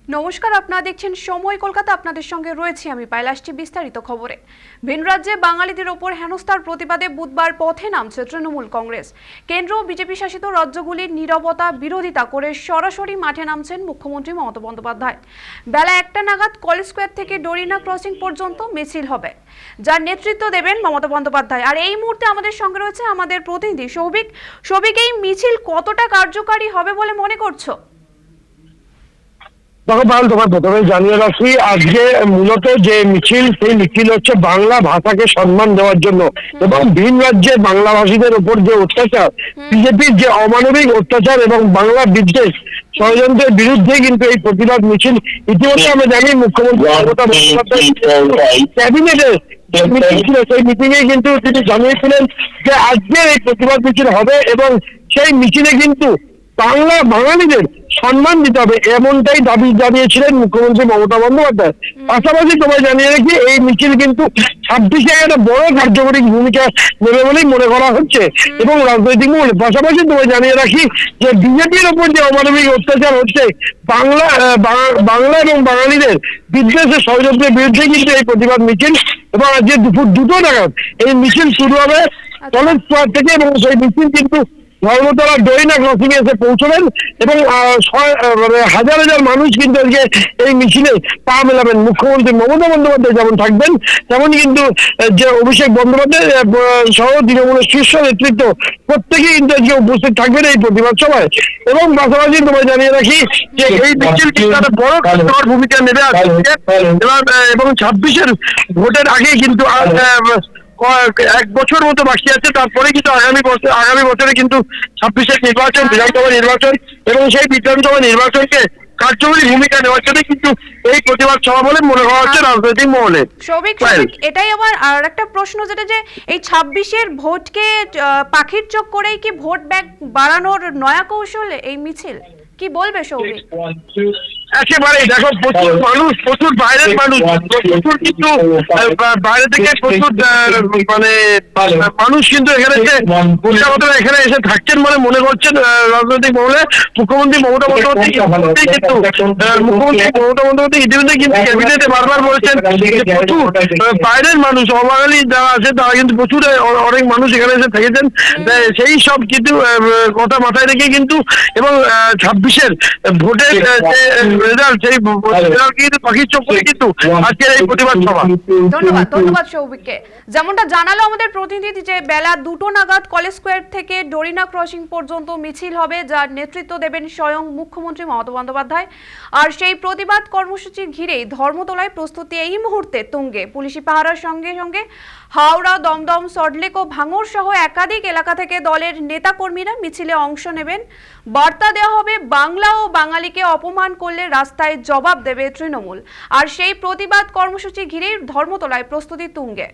নমস্কার, আপনারা দেখছেন সময় কলকাতা। আপনাদের সঙ্গে রয়েছে আমি পায়েল। আসছি বিস্তারিত খবরে। ভিন রাজ্যে বাঙালিদের ওপর হেনস্থার প্রতিবাদে বুধবার পথে নামছে তৃণমূল কংগ্রেস। কেন্দ্র ও বিজেপি শাসিত রাজ্যগুলির নীরবতা বিরোধিতা করে সরাসরি মাঠে নামছেন মুখ্যমন্ত্রী মমতা বন্দ্যোপাধ্যায়। বেলা 1টা নাগাদ কলেজ স্কোয়ার থেকে ডরিনা ক্রসিং পর্যন্ত মিছিল হবে, যার নেতৃত্ব দেবেন মমতা বন্দ্যোপাধ্যায়। আর এই মুহূর্তে আমাদের সঙ্গে রয়েছে আমাদের প্রতিনিধি সৌভিক। সৌভিক, এই মিছিল কতটা কার্যকারী হবে বলে মনে করছো? দেখো পাল, তোমার প্রথমে জানিয়ে রাখি, আজকে মূলত যে মিছিল, সেই মিছিল হচ্ছে বাংলা ভাষাকে সম্মান দেওয়ার জন্য এবং ভিন রাজ্যে বাংলাভাষীদের উপর যে অত্যাচার, বিজেপির যে অমানবিক অত্যাচার এবং বাংলা বিদ্বেষ ষড়যন্ত্রের বিরুদ্ধে কিন্তু এই প্রতিবাদ মিছিল। ইতিমধ্যে আমরা জানি মুখ্যমন্ত্রী মমতা বন্দ্যোপাধ্যায় ক্যাবিনেটের মিটিং ছিল, সেই মিটিং এ কিন্তু তিনি জানিয়েছিলেন যে আজকে এই প্রতিবাদ মিছিল হবে এবং সেই মিছিলে কিন্তু বাঙালিদের সম্মান দিতে হবে, এমনটাই দাবি জানিয়েছিলেন মুখ্যমন্ত্রী মমতা বন্দ্যোপাধ্যায়। পাশাপাশি তোমায় জানিয়ে রাখি, এই মিছিল কিন্তু 26-এ একটা বড় কার্যকরী ভূমিকা নেবে বলেই মনে করা হচ্ছে এবং রাজনৈতিক মহলে। পাশাপাশি তোমায় জানিয়ে রাখি যে বিজেপির ওপর যে অমানবিক অত্যাচার হচ্ছে, বাংলা এবং বাঙালিদের বিদ্বেষের ষড়যন্ত্রের বিরুদ্ধে কিন্তু এই প্রতিবাদ মিছিল এবং আজকে দুপুর 2টো নাগাদ এই মিছিল শুরু হবে কলেজ স্কোয়ার থেকে এবং সেই মিছিল কিন্তু ধর্মতলা ডরিনা ক্রসিং এসে পৌঁছবেন এবং হাজার হাজার মানুষ কিন্তু আজকে এই মিছিলে পা মেলাবেন। মুখ্যমন্ত্রী মমতা বন্দ্যোপাধ্যায় যেমন থাকবেন, তেমন কিন্তু যে অভিষেক বন্দ্যোপাধ্যায় সহ তৃণমূলের শীর্ষ নেতৃত্ব প্রত্যেকেই কিন্তু আজকে উপস্থিত থাকবেন এই প্রতিবাদ সভায়। এবং পাশাপাশি তোমায় জানিয়ে রাখি যে এই মিছিল কিন্তু একটা বড় কার্যকর ভূমিকা নেবে এবং 26-এর ভোটের আগে কিন্তু 1 বছর মতো বাকি আছে, তারপরে কিন্তু আগামী বছরে কিন্তু 26-এর নির্বাচন, বিধানসভা নির্বাচন এবং সেই বিধানসভা নির্বাচনকে কার্যকরী ভূমিকা নেওয়ার জন্য কিন্তু এই প্রতিবাদ সভা বলে মনে করা হচ্ছে রাজনৈতিক মহলে। সৌভিক, এটাই আমার আর একটা প্রশ্ন, যেটা যে এই 26-এর ভোটকে পাখির চোখ করেই কি ভোট ব্যাংক বাড়ানোর নয়া কৌশল এই মিছিল, কি বলবে সৌভিক? একেবারেই দেখো, প্রচুর মানুষ, প্রচুর বাইরের মানুষ, প্রচুর কিন্তু বাইরে থেকে প্রচুর মানুষ কিন্তু এখানে এখানে এসে থাকছেন বলে মনে করছেন রাজনৈতিক মহলে। মুখ্যমন্ত্রী মমতা বন্দ্যোপাধ্যায় ইতিমধ্যে কিন্তু ক্যাবিনেটে বারবার বলেছেন যে প্রচুর বাইরের মানুষ, অবাঙালি যারা আছে তারা কিন্তু প্রচুর অনেক মানুষ এখানে এসে থেকেছেন। সেই সব কিন্তু কথা মাথায় রেখে কিন্তু এবং 26-এর ভোটের যে রেজাল্ট, সেই রেজাল্ট কিন্তু পাখির চোখ করে কিন্তু আজকের এই প্রতিবাদ সভা। ধন্যবাদ সৌভিককে। যেমনটা জানালো আমাদের প্রতিনিধি যে বেলা 2টো নাগাদ কলেজ স্কোয়ার থেকে ডরিনা ক্রসিং পর্যন্ত মিছিল হবে, যার নেতৃত্ব দেবেন স্বয়ং মুখ্যমন্ত্রী মমতা বন্দ্যোপাধ্যায়। আর সেই প্রতিবাদ কর্মসূচি ঘিরেই ধর্মতলায় প্রস্তুতি এই মুহূর্তে তুঙ্গে। পুলিশি পাহারার সঙ্গে সঙ্গে হাওড়া, দমদম, সল্টলেক ও ভাঙড় সহ একাধিক এলাকা থেকে দলের নেতাকর্মীরা মিছিলে অংশ নেবেন। বার্তা দেওয়া হবে, বাংলা ও বাঙালিকে অপমান করলে রাস্তায় জবাব দেবে তৃণমূল। আর সেই প্রতিবাদ কর্মসূচি ঘিরেই ধর্মতলায় প্রস্তুতি তুঙ্গে।